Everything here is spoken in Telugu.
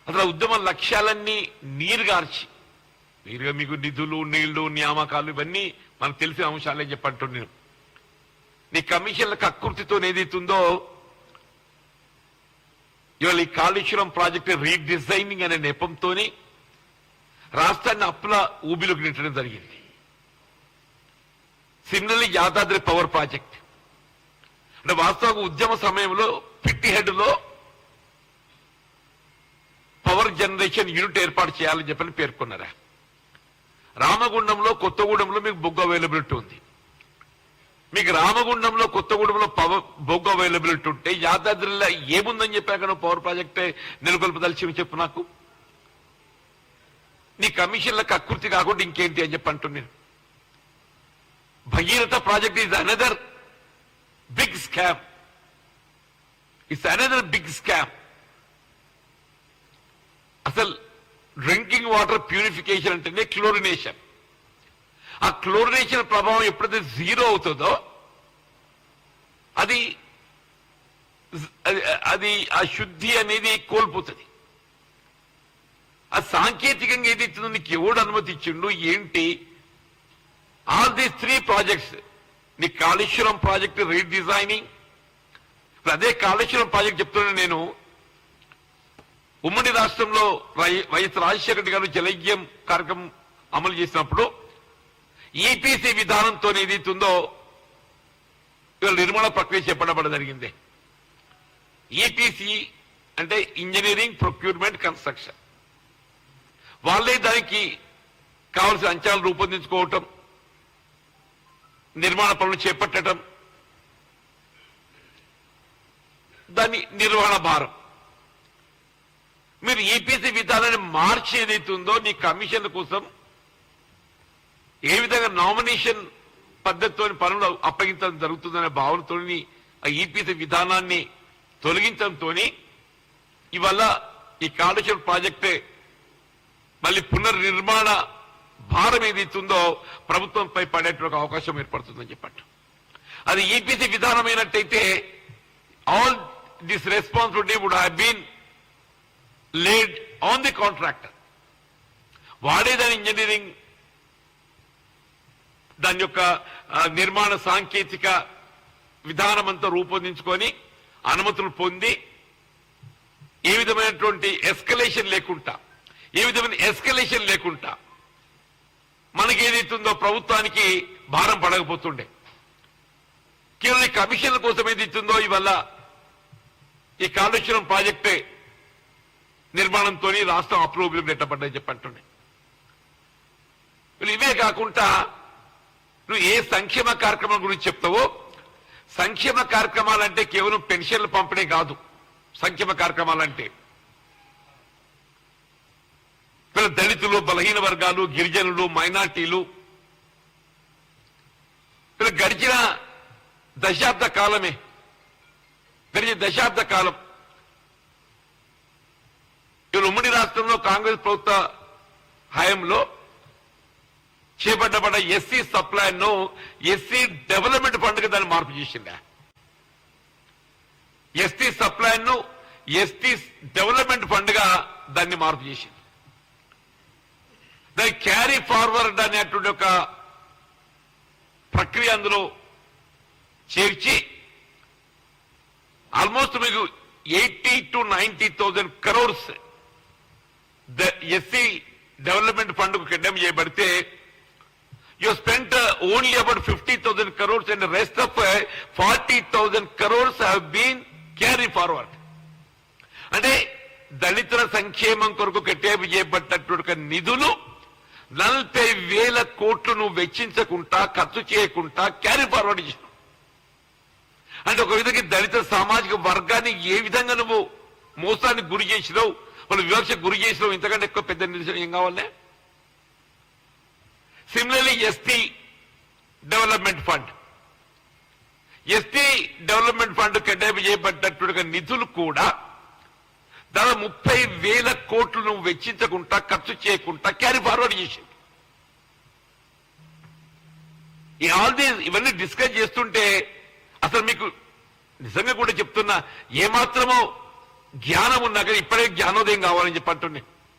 అసలు ఉద్యమ లక్ష్యాలన్నీ నీరుగార్చి మీరుగా మీకు నిధులు నీళ్లు నియామకాలు ఇవన్నీ మనకు తెలిసిన అంశాలే చెప్పంటున్నాను. నీ కమిషన్ల కకృతితో ఏదైతుందో ఇవాళ ఈ కాళేశ్వరం ప్రాజెక్టు రీడిజైనింగ్ అనే నెపంతో రాష్ట్రాన్ని అప్పుల ఊబిలోకి నెట్టడం జరిగింది. సిమిలర్లీ యాదాద్రి పవర్ ప్రాజెక్ట్ అంటే వాస్తవంగా ఉద్యమ సమయంలో పిట్టి హెడ్ లో పవర్ జనరేషన్ యూనిట్ ఏర్పాటు చేయాలని చెప్పని పేర్కొన్నారా. రామగుండంలో కొత్తగూడెంలో మీకు బొగ్గు అవైలబిలిటీ ఉంది. మీకు రామగుండంలో కొత్తగూడెంలో బొగ్గు అవైలబిలిటీ ఉంటే యాదాద్రిలో ఏముందని చెప్పాక పవర్ ప్రాజెక్టే నెలకొల్పదలిచి చెప్పు నాకు. నీ కమిషన్లకు అకృతి కాకుండా ఇంకేంటి అని చెప్పి అంటున్నాను. Bhagiratha project is another big scam. It's another big scam. అసలు డ్రింకింగ్ వాటర్ ప్యూరిఫికేషన్ అంటేనే క్లోరినేషన్. ఆ క్లోరినేషన్ ప్రభావం ఎప్పుడైతే జీరో అవుతుందో అది అది ఆ శుద్ధి అనేది కోల్పోతుంది. ఆ సాంకేతికంగా ఏదైతుందో నీకు ఎవడు అనుమతి ఇచ్చిండు ఏంటి? ఆల్ దీస్ 3 ప్రాజెక్ట్స్ నీ కాళేశ్వరం ప్రాజెక్టు రీడిజైనింగ్, అదే కాళేశ్వరం ప్రాజెక్ట్ చెప్తున్నా నేను. ఉమ్మడి రాష్ట్రంలో వైఎస్ రాజశేఖర రెడ్డి గారు జలయజ్ఞం కార్యక్రమం అమలు చేసినప్పుడు ఈపీసీ విధానంతో ఏదైతుందో ఇవాళ నిర్మాణ ప్రక్రియ చేపట్టబడ జరిగింది. ఈపీసీ అంటే ఇంజనీరింగ్ ప్రొక్యూర్మెంట్ కన్స్ట్రక్షన్. వాళ్ళే దానికి కావలసిన అంచనాలు రూపొందించుకోవటం, నిర్మాణ పనులు చేపట్టడం, దాని నిర్వహణ భారం. మీరు ఈపీసీ విధానాన్ని మార్చి ఏదైతుందో నీ కమిషన్ కోసం ఏ విధంగా నామినేషన్ పద్ధతితో పనులు అప్పగించడం జరుగుతుందనే భావనతో ఆ ఈపీసీ విధానాన్ని తొలగించడంతో ఇవల్ల ఈ కాళేశ్వరం ప్రాజెక్టే మళ్ళీ పునర్నిర్మాణ భారం ఏదైతుందో ప్రభుత్వంపై పడేటువంటి అవకాశం ఏర్పడుతుందని చెప్పట్టు. అది ఈపీసీ విధానమైనట్టయితే all this responsibility would have been laid on the contractor. వాడే దాని ఇంజనీరింగ్ దాని యొక్క నిర్మాణ సాంకేతిక విధానం అంతా రూపొందించుకొని అనుమతులు పొంది ఏ విధమైనటువంటి ఎస్కలేషన్ లేకుండా మనకి ఏదైతుందో ప్రభుత్వానికి భారం పడకపోతుండే. కేవలం కమిషన్ల కోసం ఏదైతుందో ఇవల్ల ఈ కాళేశ్వరం ప్రాజెక్టే నిర్మాణంతో రాష్ట్రం అప్రూవల్ నెట్టబడ్డాయి చెప్పంటుండే. ఇవే కాకుండా నువ్వు ఏ సంక్షేమ కార్యక్రమం గురించి చెప్తావో, సంక్షేమ కార్యక్రమాలంటే కేవలం పెన్షన్లు పంపిణీ కాదు. సంక్షేమ కార్యక్రమాలంటే దళితులు, బలహీన వర్గాలు, గిరిజనులు, మైనార్టీలు గడిచిన దశాబ్ద కాలం ఉమ్మడి రాష్ట్రంలో కాంగ్రెస్ ప్రభుత్వ హయాంలో చేపట్టబడ్డ ఎస్సీ సప్లైన్ ను ఎస్సీ డెవలప్మెంట్ ఫండ్ గా దాన్ని మార్పు చేసిందా? ఎస్టీ సప్లైన్ ను ఎస్టీ డెవలప్మెంట్ ఫండ్ గా దాన్ని మార్పు చేసింది. దాన్ని క్యారీ ఫార్వర్డ్ అనేటువంటి ఒక ప్రక్రియ అందులో చేర్చి ఆల్మోస్ట్ మీకు 80,000 to 90,000 crores SC development fund కు కెండమ్ చేయబడితే you spent only about 50,000 crores and rest of 40,000 crores have been carry forward. అంటే దళితుల సంక్షేమం కొరకు కేటాయింపు చేయబడ్డటువంటి నిధులు 40,000 కోట్లు నువ్వు వెచ్చించకుండా, ఖర్చు చేయకుండా క్యారీ ఫార్వర్డ్ చేసినావు. అంటే ఒక విధంగా దళిత సామాజిక వర్గాన్ని ఏ విధంగా నువ్వు మోసానికి గురి చేసినావు, వాళ్ళు వివక్షకు గురి చేసినావు, ఇంతకంటే ఎక్కువ పెద్ద నిదర్శనం ఏం కావాలనే? సిమిలర్లీ ఎస్టీ డెవలప్మెంట్ ఫండ్ కేటాయింపు చేయబడ్డటువంటి నిధులు కూడా దాదాపు 30,000 కోట్లు నువ్వు వెచ్చించకుండా, ఖర్చు చేయకుండా క్యారీ ఫార్వర్డ్ చేసింది. ఇవన్నీ డిస్కస్ చేస్తుంటే అసలు మీకు నిజంగా కూడా చెప్తున్నా, ఏమాత్రమో జ్ఞానం ఉన్నాక ఇప్పుడే జ్ఞానోదయం కావాలని చెప్పి అంటున్నాయి.